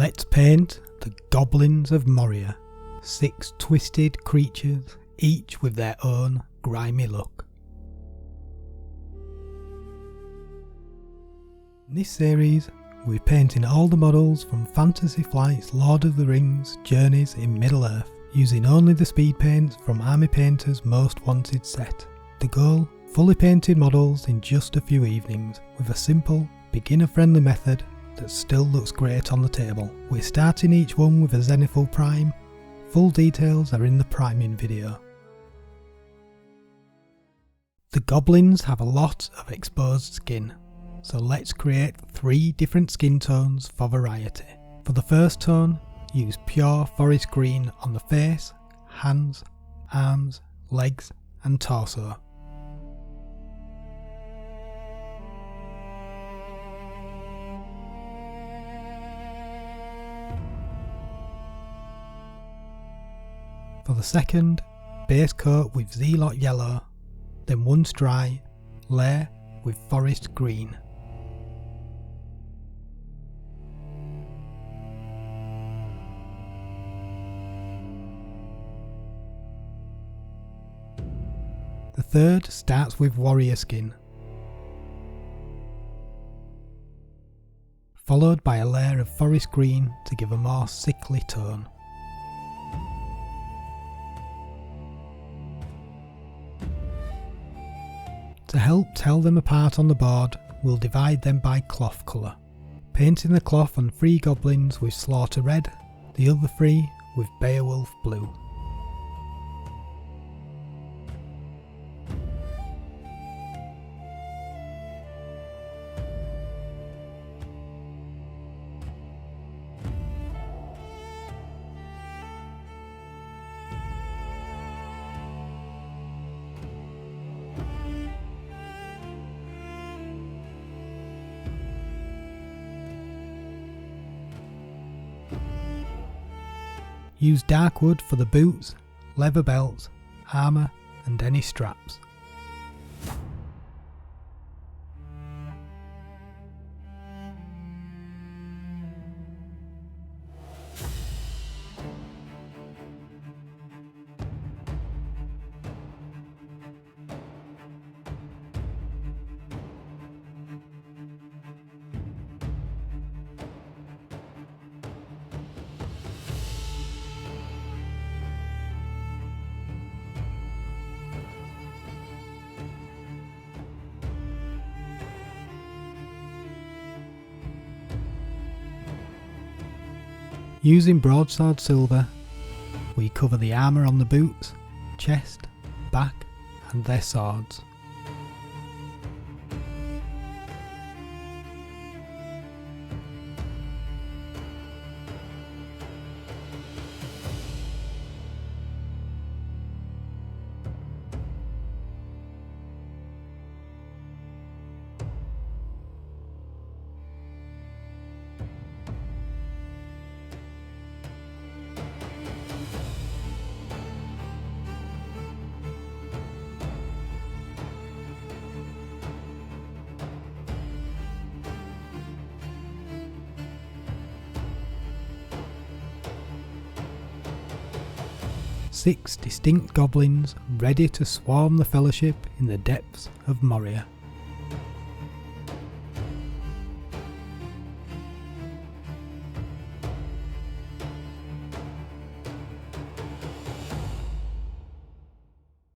Let's paint the Goblins of Moria, 6 twisted creatures, each with their own grimy look. In this series, we're painting all the models from Fantasy Flight's Lord of the Rings Journeys in Middle-earth, using only the speed paints from Army Painter's Most Wanted set. The goal? Fully painted models in just a few evenings, with a simple, beginner-friendly method that still looks great on the table. We're starting each one with a zenithal prime. Full details are in the priming video. The goblins have a lot of exposed skin, so let's create 3 different skin tones for variety. For the first tone, use pure forest green on the face, hands, arms, legs and torso. For the second, base coat with Zealot yellow, then once dry, layer with forest green. The third starts with warrior skin, followed by a layer of forest green to give a more sickly tone. To help tell them apart on the board, we'll divide them by cloth colour, painting the cloth on 3 goblins with slaughter red, the other 3 with Beowulf blue. Use dark wood for the boots, leather belts, armour and any straps. Using broadsword silver, we cover the armour on the boots, chest, back and their swords. Six distinct goblins ready to swarm the Fellowship in the depths of Moria.